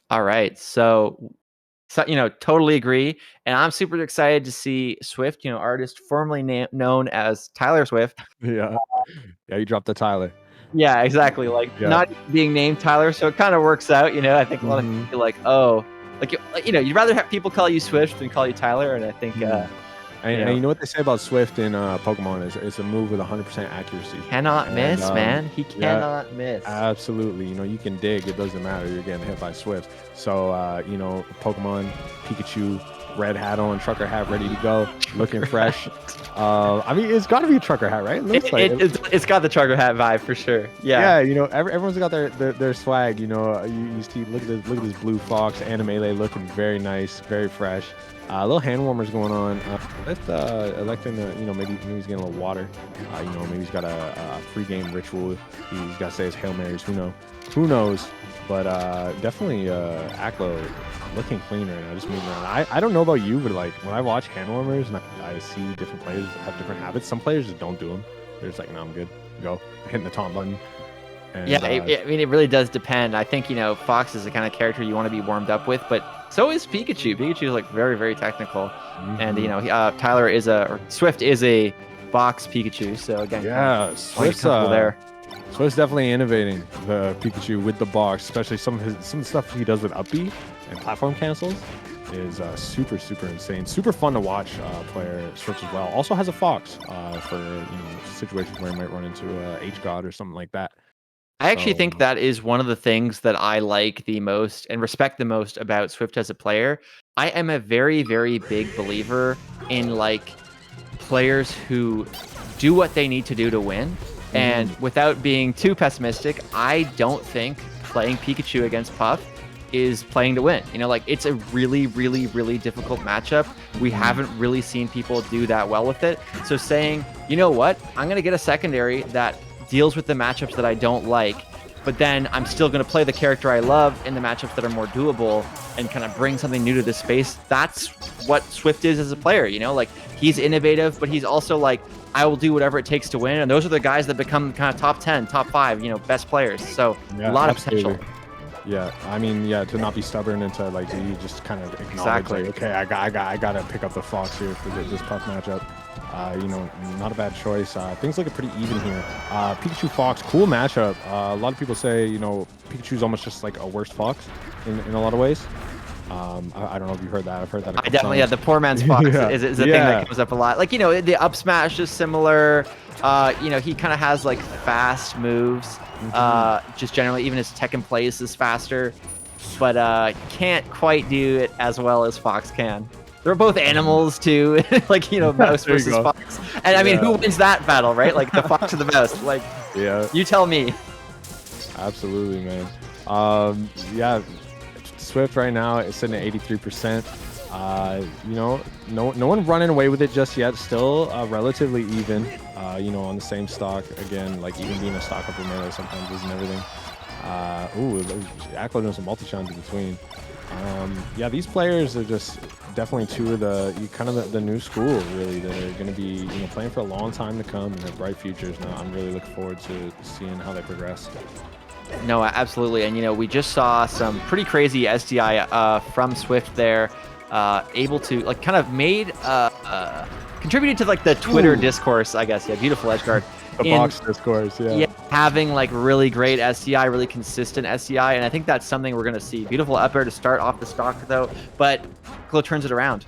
All right. So, totally agree. And I'm super excited to see Swift, artist formerly known as Tyler Swift. Yeah. Yeah, you dropped the Tyler. Yeah, exactly. Like Yeah. not being named Tyler, so it kind of works out. I think a lot of people Mhm. feel like, oh, you'd rather have people call you Swift than call you Tyler. And I think, Mm. you And know, you know what they say about Swift in Pokemon is it's a move with 100% accuracy. cannot And miss, man. He yeah, cannot miss. absolutely. You can dig. It doesn't matter. You're getting hit by Swift. So, Pokemon, Pikachu, red hat on, trucker hat ready to go, looking fresh. I mean, it's got to be a trucker hat, right? It looks like it. It's got the trucker hat vibe for sure. Yeah. Yeah, everyone's got their swag. You see, look at this blue fox Animele looking very nice, very fresh. Little hand warmers going on. With electing to, maybe he's getting a little water. Maybe he's got a pre-game ritual. He's got to say his Hail Marys. Who knows? But definitely Aklo looking clean right now, just moving around. I don't know about you, but like when I watch hand warmers and I see different players have different habits, some players just don't do them. They're just like, no, I'm good. Go hitting the taunt button. And Yeah, I mean, it really does depend. I think, Fox is the kind of character you want to be warmed up with, but so is Pikachu. Pikachu is like very, very technical. And, mhm. Tyler or Swift is a Fox Pikachu. So again, kind Yeah, of want to get comfortable there. Swift's definitely innovating the Pikachu with the box, especially some of the stuff he does with up B and platform cancels is super super insane. Super fun to watch player switch as well. Also has a fox for situations where he might run into H God or something like that. I actually So think that is one of the things that I like the most and respect the most about Swift as a player. I am a very, very big believer in like players who do what they need to do to win. And mhm. without being too pessimistic, I don't think playing Pikachu against Puff is playing to win. Like it's a really, really, really difficult matchup. We haven't really seen people do that well with it. So saying, you know what, I'm going to get a secondary that deals with the matchups that I don't like, but then I'm still going to play the character I love in the matchups that are more doable and kind of bring something new to this space. That's what Swift is as a player, like he's innovative, but he's also like, I will do whatever it takes to win. And those are the guys that become kind of top 10, top 5, best players. So a Yeah, lot of absolutely. potential. Yeah, I mean, yeah, to not be stubborn and to like you just kind of acknowledge Exactly. like, okay, I gotta pick up the fox here for this Puff matchup. Not a bad choice. Things looking pretty even here. Pikachu Fox, cool matchup. A lot of people say, Pikachu's almost just like a worse fox in a lot of ways. I don't know if you heard that. I've heard that a I couple definitely, yeah, times. the poor man's Fox Yeah, is a thing that yeah. comes up a lot. Like, the up smash is similar. He kind of has like fast moves. Hmm. Just generally, even his tech in place is faster, but can't quite do it as well as Fox can. They're both animals too, like mouse There you versus go. fox. And I mean, who Yeah, wins that battle, right? Like the fox or the mouse? Like, yeah, you tell me. absolutely, man. Yeah, Swift right now is sitting at 83%. No one running away with it just yet. Still relatively even. On the same stock again. Like even being a stock upper melee sometimes isn't everything. Aklo doing some multi-shines in between. Yeah, these players are just definitely two of the new school really that are going to be playing for a long time to come and have bright futures. Now I'm really looking forward to seeing how they progress. No, absolutely. And, we just saw some pretty crazy SDI from Swift there, able to, like, kind of contributed to, like, the Twitter Ooh, discourse, I guess. Yeah, beautiful Edgeguard. the In, box discourse, yeah, yeah. having, like, really great SDI, really consistent SDI. And I think that's something we're going to see. Beautiful up air to start off the stock, though. But Aklo turns it around.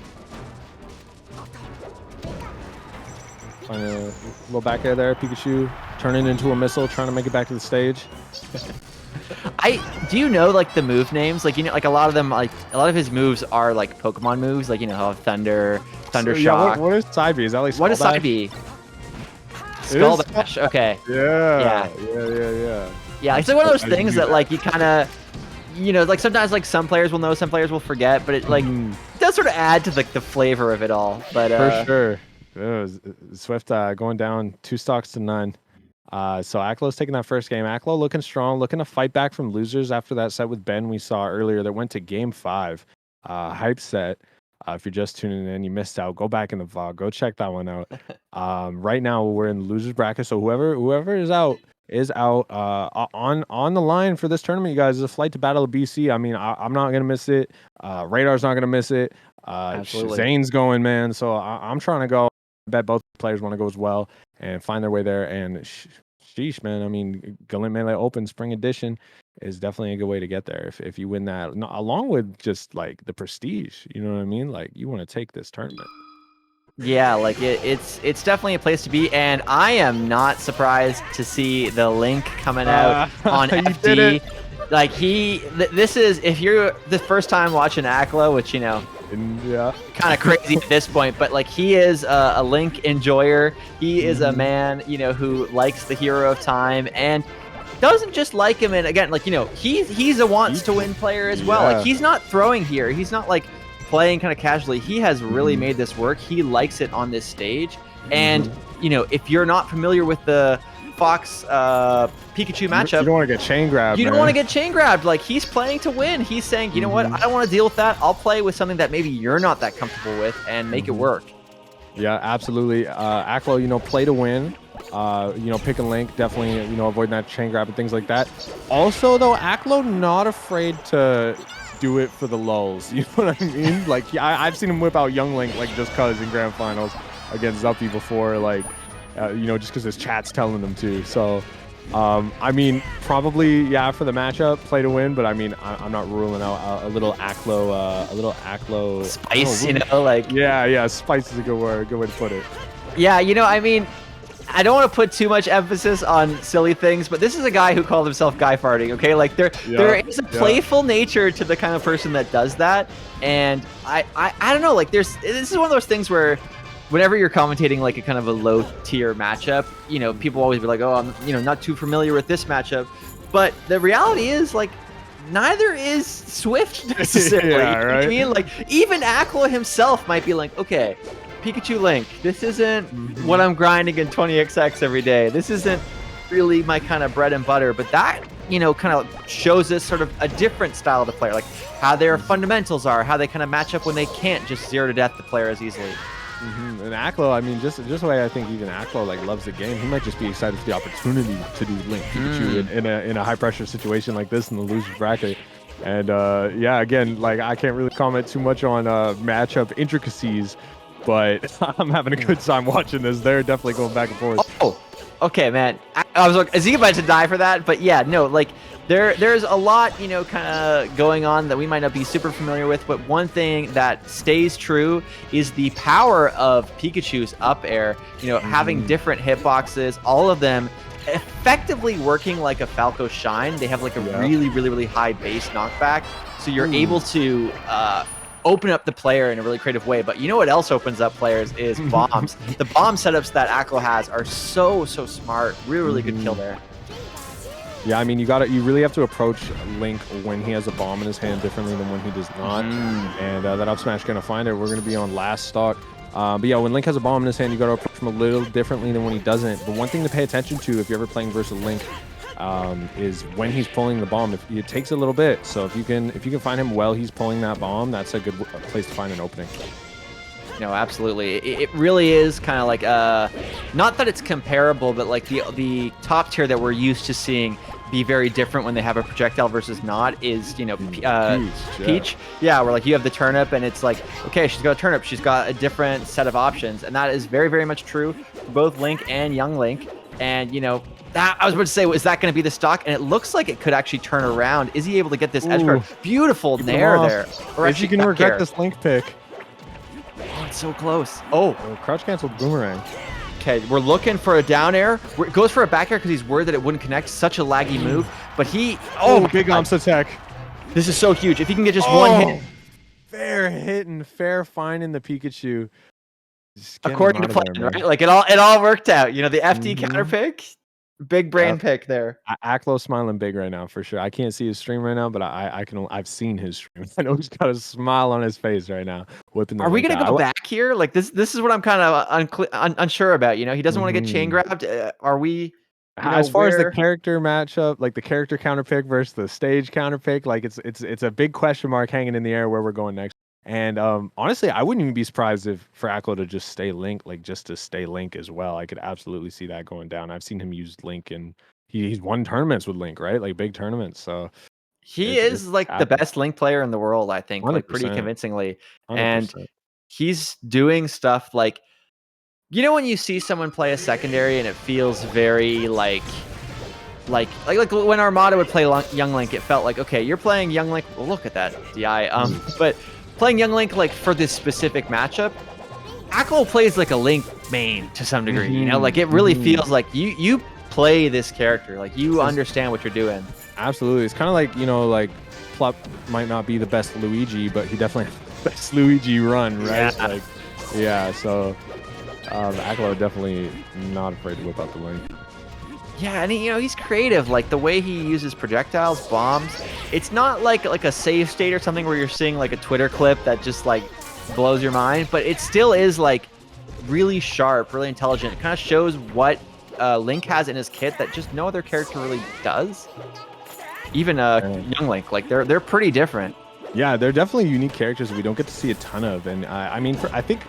Trying to little back air there, Pikachu turning into a missile, trying to make it back to the stage. Do you know like the move names? Like like a lot of them, like a lot of his moves are like Pokemon moves, like he'll have Thunder, So Thunder yeah, Shock. what is side B? Is that like What Skull is side Dash? B? It Skull is. Dash. Okay. Yeah, Yeah. yeah. Yeah. It's That's like one of those how you things do that that. like you kind of, like sometimes like some players will know, some players will forget, but it like Mhm. does sort of add to like the flavor of it all. But For sure. Swift going down 2 stocks to none. So Aklo's taking that first game. Aklo looking strong, looking to fight back from losers after that set with Ben we saw earlier that went to game 5. Hype set. If you're just tuning in, you missed out. Go back in the VOD. Go check that one out. Right now we're in losers bracket. So whoever is out is out on the line for this tournament, you guys. Is a flight to Battle of BC. I mean, I'm not gonna miss it. Radar's not gonna miss it. Absolutely. Zane's going, man. So I'm trying to go. I bet both players want to go as well and find their way there. And sheesh, man. I mean, Galint Melee Open Spring Edition is definitely a good way to get there if you win that, along with just like the prestige. You know what I mean? Like you want to take this tournament. Yeah, like it's definitely a place to be, and I am not surprised to see the link coming out on You FD. did it. Like this is, if you're the first time watching Aklo, which Yeah. kind of crazy at this point, but like he is a Link enjoyer. He is a man, who likes the Hero of Time and doesn't just like him. And again, like he's a wants to win player as well. Yeah. Like he's not throwing here. He's not like playing kind of casually. He has really made this work. He likes it on this stage. And if you're not familiar with the Fox Pikachu matchup, You don't want to get chain grabbed. you don't want to get chain grabbed. Like he's playing to win. He's saying, you know what, I don't want to deal with that. I'll play with something that maybe you're not that comfortable with and make it work. Yeah, absolutely. Aklo, play to win. Pick a link, definitely, avoid that chain grab and things like that. Also, though, Aklo not afraid to do it for the lulls. You know what I mean? Like, I've seen him whip out Young Link, like, just cause in grand finals against Zuppy before, like, just because his chat's telling them to. So, I mean, probably, yeah, for the matchup, play to win, but I mean, I'm not ruling out a little Aklo, Spice, like. Yeah, spice is a good way to put it. Yeah, I mean, I don't want to put too much emphasis on silly things, but this is a guy who called himself guy farting, okay? Like there is a playful nature to the kind of person that does that. And I don't know, like this is one of those things where whenever you're commentating like a kind of a low tier matchup, people always be like, oh, I'm, not too familiar with this matchup. But the reality is like neither is Swift necessarily. Yeah, You know what I mean? Like even Aklo himself might be like, okay, Pikachu Link, this isn't what I'm grinding in 20XX every day. This isn't really my kind of bread and butter, but that, kind of shows us sort of a different style of the player, like how their fundamentals are, how they kind of match up when they can't just zero to death the player as easily. And Aklo, I mean, just the way I think even Aklo like loves the game, he might just be excited for the opportunity to do Link Pikachu in a high pressure situation like this in the loser's bracket. And yeah, again, like I can't really comment too much on matchup intricacies, but I'm having a good time watching this. They're definitely going back and forth. Oh, okay, man. I was like, is he about to die for that? But yeah, no, like there's a lot, kind of going on that we might not be super familiar with. But one thing that stays true is the power of Pikachu's up air, having different hitboxes, all of them effectively working like a Falco Shine. They have like a really, really, really high base knockback. So you're able to open up the player in a really creative way. But you know what else opens up players is bombs. The bomb setups that Aklo has are so smart. Really, really good kill there. Yeah, I mean, you really have to approach Link when he has a bomb in his hand differently than when he does not. And that up smash gonna find it. We're gonna be on last stock. But yeah, when Link has a bomb in his hand, you gotta approach him a little differently than when he doesn't. But one thing to pay attention to if you're ever playing versus Link is when he's pulling the bomb. It takes a little bit, so if you can find him while he's pulling that bomb, that's a good place to find an opening. No, absolutely. It really is kind of like not that it's comparable, but like the top tier that we're used to seeing be very different when they have a projectile versus not is Peach. Yeah, where like you have the turnip and it's like, okay, she's got a turnip, she's got a different set of options, and that is very, very much true for both Link and Young Link. And that I was about to say, is that going to be the stock? And it looks like it could actually turn around. Is he able to get this edge guard? Beautiful nair there. Or is he going to regret this Link pick? Oh, it's so close. Oh, crouch canceled boomerang. Okay, we're looking for a down air. It goes for a back air because he's worried that it wouldn't connect. Such a laggy move. But he... Oh, big umps attack. This is so huge. If he can get just one hit. Fair hit and fair finding the Pikachu. According to plan, right? Like it all worked out. The FD counter pick. Big brain pick there. Aklo's smiling big right now for sure. I can't see his stream right now, but I've seen his stream. I know he's got a smile on his face right now. Whipping. Are we gonna go back here? Like this is what I'm kind of unsure about. He doesn't want to get chain grabbed. Are we? As far as the character matchup, like the character counter pick versus the stage counter pick, like it's a big question mark hanging in the air where we're going next. And honestly, I wouldn't even be surprised for Aklo to just stay Link, like just to stay Link as well. I could absolutely see that going down. I've seen him use Link in he's won tournaments with Link, right? Like big tournaments. So He it's is like the happened. best Link player in the world, I think, like pretty 100%. convincingly. And 100%. he's doing stuff like, you know, when you see someone play a secondary and it feels very like when Armada would play Young Link, it felt like, okay, you're playing Young Link. Well, look at that DI. But playing Young Link like for this specific matchup, Aklo plays like a Link main to some degree. You know, like it really feels like you play this character, like you understand what you're doing. Absolutely, it's kind of like, you know, like Plup might not be the best Luigi, but he definitely has the best Luigi run, right? Yeah. Like, yeah. So Aklo definitely not afraid to whip out the Link. Yeah, and you know, he's creative. Like the way he uses projectiles, bombs. It's not like a save state or something where you're seeing like a Twitter clip that just like blows your mind, but it still is like really sharp, really intelligent. It kind of shows what Link has in his kit that just no other character really does. Even Young Link, like they're pretty different. Yeah, they're definitely unique characters we don't get to see a ton of, and I mean, I think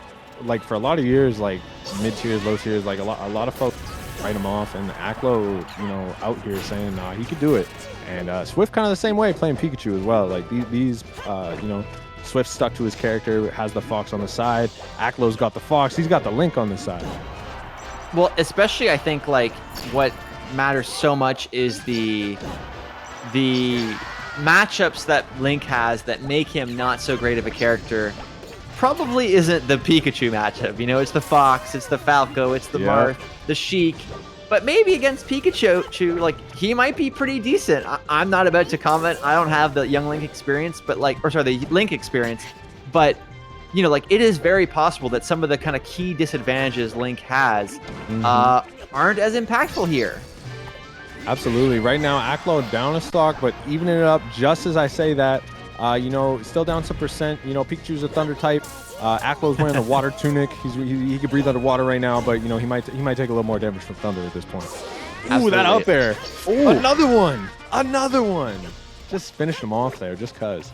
like for a lot of years, like mid tiers, low tiers, like a lot of folks write him off, and Aklo, you know, out here saying, nah, he could do it. And Swift kind of the same way, playing Pikachu as well. Like these you know, Swift stuck to his character, has the fox on the side. Aklo's got the fox, he's got the Link on the side. Well, especially I think like what matters so much is the matchups that Link has that make him not so great of a character. Probably isn't the Pikachu matchup. You know, it's the Fox, it's the Falco, it's the Marth, the Sheik. But maybe against Pikachu, like, he might be pretty decent. I'm not about to comment. I don't have the Young Link experience, but like, or sorry, the Link experience. But, you know, like, it is very possible that some of the kind of key disadvantages Link has aren't as impactful here. Absolutely. Right now, Aklo down a stock, but evening it up just as I say that. You know, still down some percent. You know, Pikachu's a thunder type. Aklo's wearing the water tunic. He can breathe underwater right now, but you know, he might take a little more damage from thunder at this point. Ooh, that up there. Ooh. Another one. Just finishing him off there, just cause.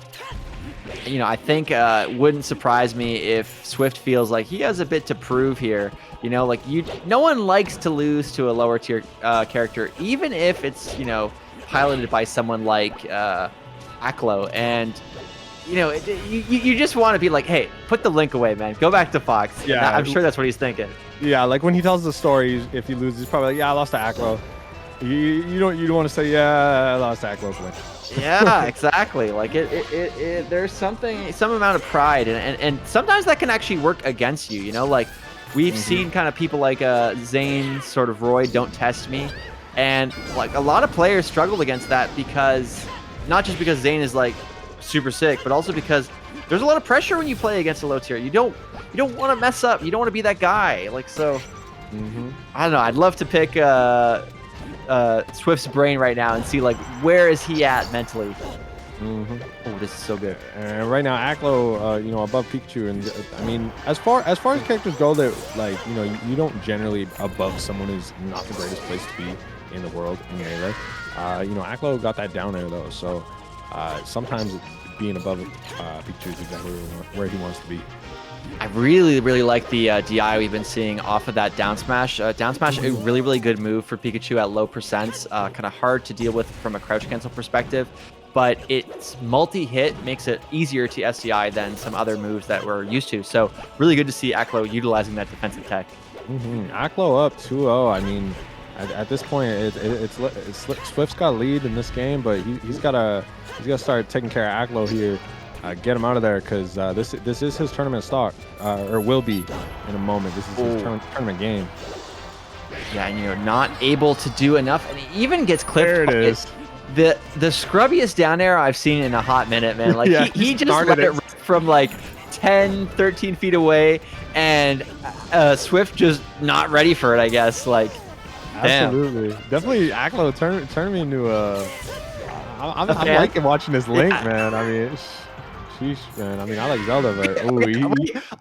You know, I think wouldn't surprise me if Swift feels like he has a bit to prove here. You know, like no one likes to lose to a lower tier character, even if it's, you know, piloted by someone like Aklo. And you know, you just want to be like, hey, put the Link away, man. Go back to Fox. Yeah, I'm sure that's what he's thinking. Yeah, like when he tells the story, if he loses, he's probably like, yeah, I lost to Aklo. You don't want to say, yeah, I lost to Aklo's Link. Yeah, exactly. Like there's some amount of pride, and sometimes that can actually work against you. You know, like we've seen kind of people like Zane, sort of Roy, don't test me, and like a lot of players struggled against that because not just because Zane is like super sick, but also because there's a lot of pressure when you play against a low tier. You don't want to mess up. You don't want to be that guy. Like so, I don't know. I'd love to pick Swift's brain right now and see like where is he at mentally. Oh, this is so good. Right now, Aklo, you know, above Pikachu, and I mean, as far as characters go, that like, you know, you don't generally above someone who's not the greatest place to be in the world in Melee. You know, Aklo got that down there though, so sometimes being above Pikachu is exactly where he wants to be. I really like the DI we've been seeing off of that down smash. Down smash, a really good move for Pikachu at low percents. Kind of hard to deal with from a crouch cancel perspective, but its multi-hit makes it easier to SDI than some other moves that we're used to. So really good to see Aklo utilizing that defensive tech. Aklo up 2-0. I mean, at this point, it's Swift's got a lead in this game, but he's got to start taking care of Aklo here. Get him out of there, because this is his tournament stock, or will be in a moment. This is his tournament game. Yeah, and you're not able to do enough, and he even gets clipped. There it is. The scrubbiest down air I've seen in a hot minute, man. Like yeah, he just let it rip from like 10, 13 feet away, and Swift just not ready for it, I guess. Like, absolutely, damn. definitely Aklo turned me into a. I'm liking watching this Link, man. I mean. Sheesh, man. I mean, I like Zelda, but ooh,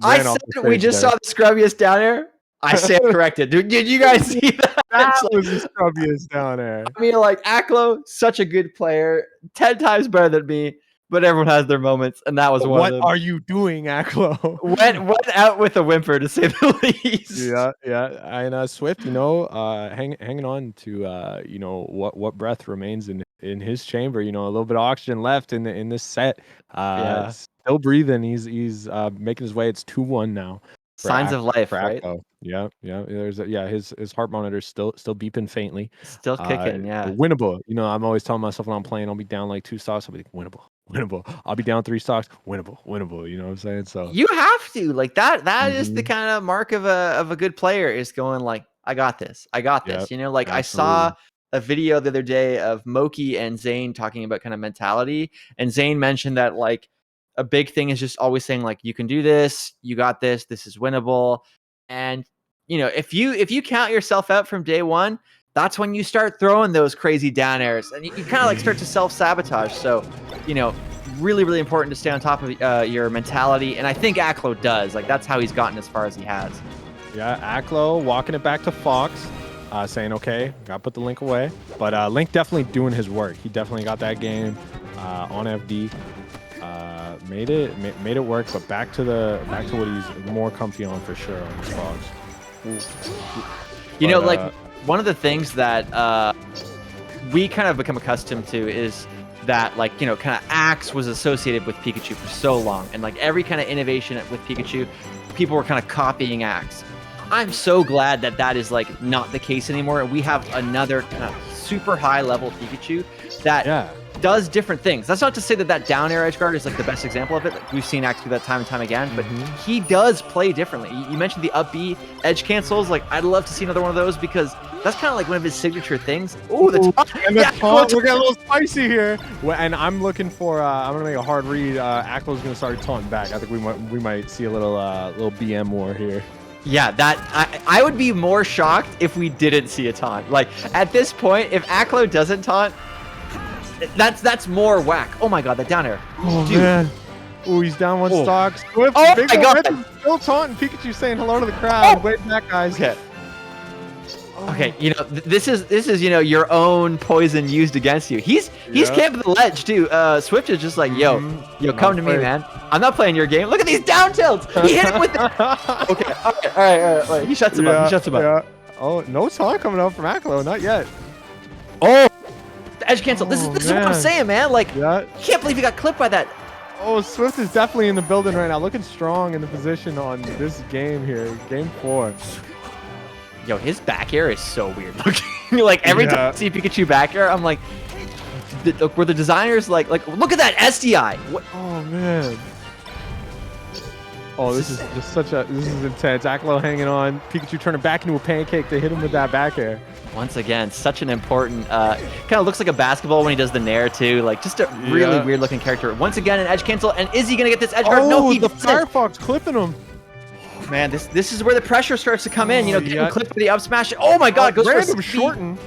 I said we just saw the scrubbiest down air. I stand corrected. Did you guys see that? That was the scrubbiest down air. I mean, like Aklo, such a good player, 10 times better than me. but everyone has their moments, and that was one What of them. are you doing, Aklo? Went out with a whimper, to say the least. Yeah, yeah, and Swift, hanging on to what breath remains in his chamber. You know, a little bit of oxygen left in this set. Yeah. Still breathing. He's making his way. It's 2-1 now Signs of for life, right? Aklo. Yeah, yeah. His heart monitor's still beeping faintly. Still kicking, yeah. Winnable. You know, I'm always telling myself when I'm playing, I'll be down like 2 stocks. I'll be like, winnable, winnable. I'll be down 3 stocks, winnable, winnable. You know what I'm saying? So You have to like that. That is the Mhm. kind of mark of a good player, is going like, I got this. I got Yep, this. You know, like I saw absolutely. a video the other day of Moki and Zane talking about kind of mentality, and Zane mentioned that like a big thing is just always saying like, you can do this, you got this is winnable. And you know, if you count yourself out from day one, that's when you start throwing those crazy down airs, and you kind of like start to self-sabotage. So, you know, really, really important to stay on top of your mentality. And I think Aklo does. Like, that's how he's gotten as far as he has. Yeah, Aklo walking it back to Fox, saying, okay, gotta put the Link away. But Link definitely doing his work. He definitely got that game on FD. Made it work, but back to what he's more comfy on for sure on his Fox. You know, like one of the things that we kind of become accustomed to is that, like, you know, kind of Axe was associated with Pikachu for so long, and like every kind of innovation with Pikachu, people were kind of copying Axe. I'm so glad that that is like not the case anymore, and we have another kind of super high level Pikachu that does different things. That's not to say that that down air edge guard is like the best example of it. Like, we've seen Axe do that time and time again, but he does play differently. You mentioned the up B edge cancels. Like, I'd love to see another one of those, because that's kind of like one of his signature things. Oh, the taunt. And the taunt, we're getting a little spicy here. And I'm looking for, I'm going to make a hard read. Aklo's going to start taunting back. I think we might see a little BM war here. Yeah, that I would be more shocked if we didn't see a taunt. Like, at this point, if Aklo doesn't taunt, that's more whack. Oh my god, that down air. Oh, dude. man. Oh, he's down 1 stock. Swift, oh my god. Still taunting. Pikachu saying hello to the crowd. Wait back, guys. Okay. Okay, you know, this is you know, your own poison used against you. He's camping the ledge too. Swift is just like, yo, come to me, man. I'm not playing your game. Look at these down tilts. He hit him with the Okay, all right. He shuts him up. He shuts him up. Oh, no taunt coming out from Aklo, not yet. Oh, the edge cancel. This is what I'm saying, man. Like, I can't believe he got clipped by that. Oh, Swift is definitely in the building right now, looking strong in the position on this game here, game 4. Yo, his back air is so weird looking. Like, every time I see Pikachu back air, I'm like, were the designers like look at that SDI. What? Oh man. Oh, this is just this is intense. Aklo hanging on. Pikachu turning back into a pancake to hit him with that back air. Once again, such an important, kind of looks like a basketball when he does the nair too. Like, just a really weird looking character. Once again, an edge cancel, and is he gonna get this edge guard? No, he the Firefox clipping him. Man, this is where the pressure starts to come in. You know, getting clipped for the up smash. Oh my god, goes random shorten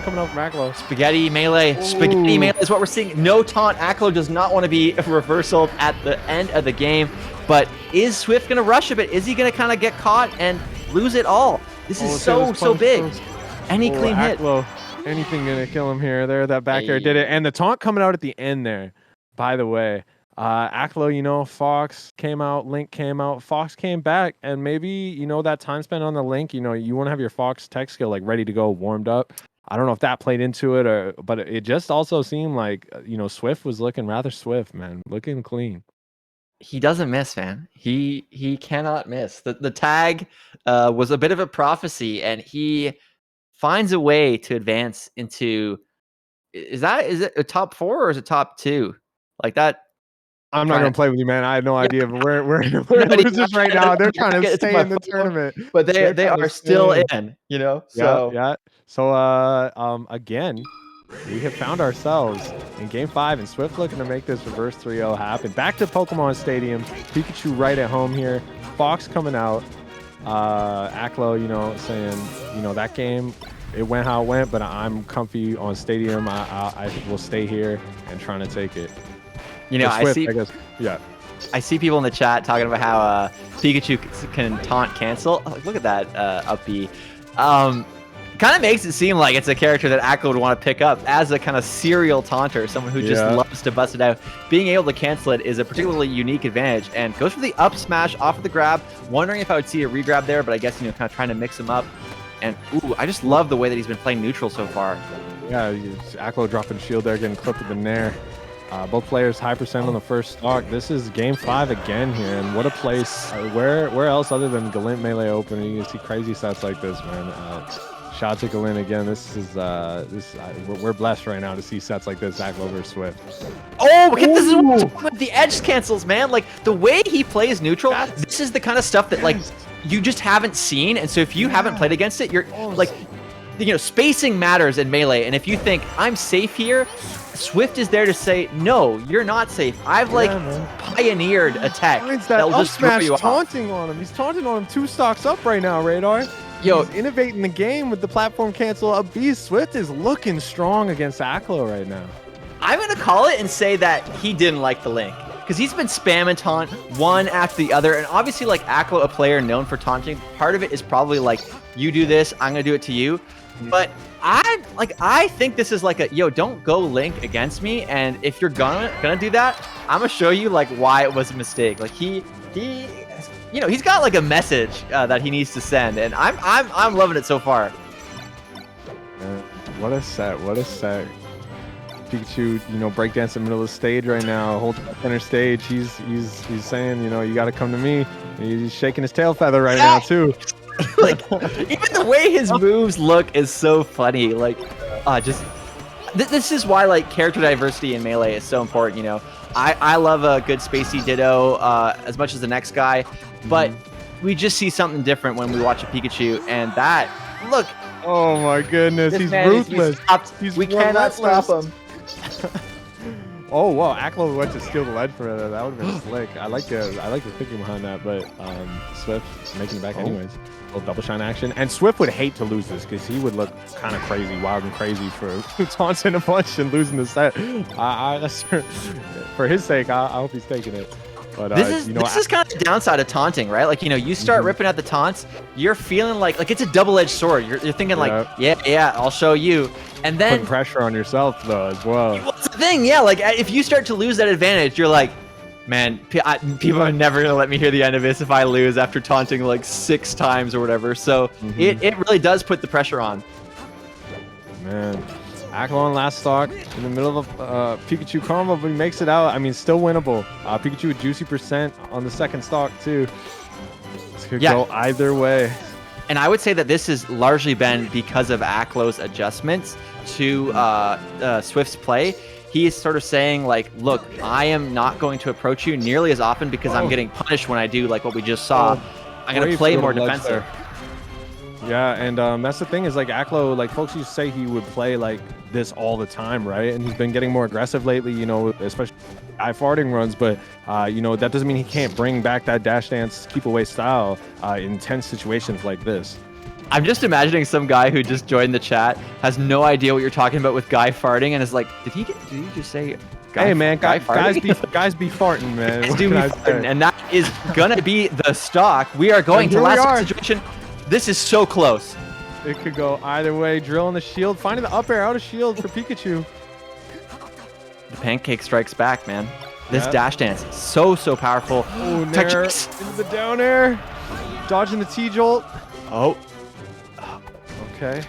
coming out from Aklo. Spaghetti melee. Spaghetti melee is what we're seeing. No taunt. Aklo does not want to be reversaled at the end of the game. But is Swift gonna rush a bit? Is he gonna kind of get caught and lose it all? This is so big. Any clean Aklo, hit. Anything gonna kill him here. There, that back air did it. And the taunt coming out at the end there, by the way. Aklo, you know, Fox came out, Link came out, Fox came back, and maybe, you know, that time spent on the Link, you know, you want to have your Fox tech skill like ready to go, warmed up. I don't know if that played into it, but it just also seemed like, you know, Swift was looking rather swift, man, looking clean. He doesn't miss, man. He cannot miss. The tag was a bit of a prophecy, and he finds a way to advance into. Is it a top 4 or is it top 2? Like that. I'm not gonna play with you, man. I had no idea, but we're losers right now. They're trying to stay in the tournament, but they are still in. You know. So yeah. So again, we have found ourselves in game 5, and Swift looking to make this reverse 3-0 happen. Back to Pokemon Stadium. Pikachu right at home here. Fox coming out. Aklo, you know, saying, you know, that game, it went how it went, but I'm comfy on Stadium. I will stay here and trying to take it. You know, Swift, I see people in the chat talking about how Pikachu can taunt cancel. Oh, look at that up B. Kind of makes it seem like it's a character that Aklo would want to pick up as a kind of serial taunter, someone who just loves to bust it out. Being able to cancel it is a particularly unique advantage, and goes for the up smash off of the grab. Wondering if I would see a regrab there, but I guess, kind of trying to mix him up. And ooh, I just love the way that he's been playing neutral so far. Yeah, Aklo dropping shield there, getting clipped with the nair. Both players high percent on the first stock. This is game 5 again here, and what a place. Where else other than Galint Melee Open you can see crazy sets like this, man. Shout out to Galint again. This is we're blessed right now to see sets like this, Aklo versus Swift. Oh, this is with the edge cancels, man. Like the way he plays neutral, this is the kind of stuff that like you just haven't seen, and so if you haven't played against it, you're like, spacing matters in Melee, and if you think I'm safe here, Swift is there to say, no, you're not safe. I've pioneered a tech that will just throw you off. Taunting on him. He's taunting on him 2 stocks up right now, Radar. Yo, he's innovating the game with the platform cancel up B. Swift is looking strong against Aklo right now. I'm going to call it and say that he didn't like the link, because he's been spamming taunt one after the other. And obviously, like, Aklo, a player known for taunting, part of it is probably like, you do this, I'm going to do it to you. But I think this is like a, don't go link against me. And if you're gonna do that, I'm gonna show you like why it was a mistake. Like he's got like a message that he needs to send, and I'm loving it so far. What a set! What a set! Pikachu, breakdance in the middle of the stage right now, holding the center stage. He's saying, you got to come to me. He's shaking his tail feather right now too. Like, even the way his moves look is so funny. Like, this is why like character diversity in Melee is so important. I love a good spacey Ditto as much as the next guy, but we just see something different when we watch a Pikachu, and that look. Oh my goodness, he's ruthless. We cannot stop him. Oh wow, Aklo went to steal the ledge for it. That would have been slick. I like the thinking behind that, but Swift making it back anyways. A little double shine action, and Swift would hate to lose this because he would look kind of crazy, wild and crazy for taunting a bunch and losing the set. For his sake, I hope he's taking it. But this is kind of the downside of taunting, right? Like, you start ripping at the taunts, you're feeling like it's a double-edged sword. You're thinking like, yeah, I'll show you. And then putting pressure on yourself though as well. What's the thing? Yeah, like if you start to lose that advantage, you're like, man, people are never gonna let me hear the end of this if I lose after taunting like 6 times or whatever. So it really does put the pressure on. Man, Aklo on last stock in the middle of a Pikachu combo, but he makes it out. I mean, still winnable. Pikachu with juicy percent on the second stock too. This could go either way. And I would say that this has largely been because of Aklo's adjustments to Swift's play. He is sort of saying like, look, I am not going to approach you nearly as often because I'm getting punished when I do like what we just saw. I'm going to play more defensive. Yeah, and that's the thing is like Aklo, like folks used to say he would play like this all the time, right? And he's been getting more aggressive lately, especially farting runs, but that doesn't mean he can't bring back that dash dance keep away style in tense situations like this. I'm just imagining some guy who just joined the chat, has no idea what you're talking about with guy farting, and is like, did he just say guy? Hey man, guys be farting, man. Guys do be farting, and that is gonna be the stock. We are going to last situation. This is so close. It could go either way. Drill in the shield, finding the up air out of shield for Pikachu. The pancake strikes back, man. This dash dance, so powerful. Oh, nair into the down air, dodging the T-jolt. Oh. Okay,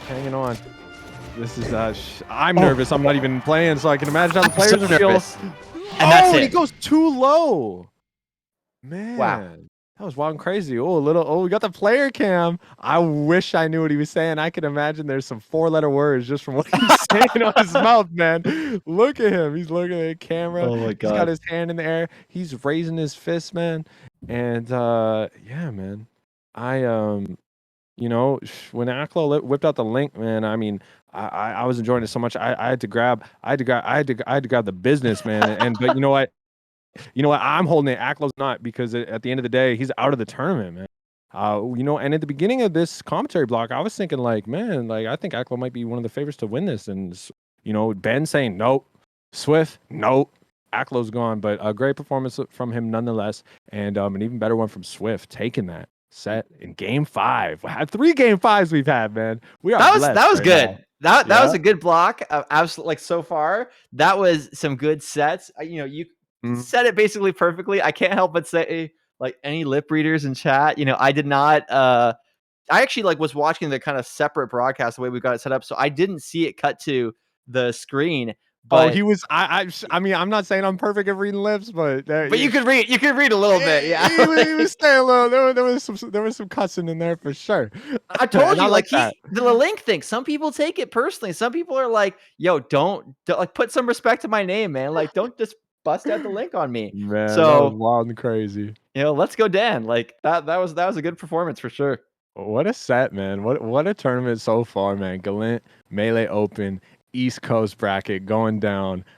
hanging on. This is I'm nervous. I'm not even playing, so I can imagine how the players are nervous. And that's it. He goes too low. Man. Wow. That was wild and crazy. We got the player cam. I wish I knew what he was saying. I can imagine there's some 4-letter words just from what he's saying on his mouth, man. Look at him. He's looking at the camera. Oh my God. He's got his hand in the air. He's raising his fist, man. And yeah, man. When Aklo whipped out the link, man, I mean, I was enjoying it so much. I had to grab the business, man. But you know what? I'm holding it. Aklo's not, because at the end of the day, he's out of the tournament, man. And at the beginning of this commentary block, I was thinking like, man, like I think Aklo might be one of the favorites to win this. And Ben saying nope, Swift nope, Aklo's gone. But a great performance from him nonetheless, and an even better one from Swift taking that. set in game 5. We had 3 game 5s we've had, man. We are That blessed was right good. now. That was Yeah. a good block. Absolutely, like so far, that was some good sets. You Mm. said it basically perfectly. I can't help but say, like any lip readers in chat, I did not. I actually like was watching the kind of separate broadcast the way we got it set up, so I didn't see it cut to the screen. Oh, But he was. I mean, I'm not saying I'm perfect at reading lips, but you could read. You could read a little bit. Yeah. he was saying a little. There was some cussing in there for sure. I told And I you, like like that. the link thing. Some people take it personally. Some people are like, "Yo, don't like put some respect to my name, man. Like, don't just bust out the link on me." Man, that was So, wild and crazy. let's go, Dan. Like that was a good performance for sure. What a set, man. What a tournament so far, man. Gallant, Melee Open, East Coast bracket going down.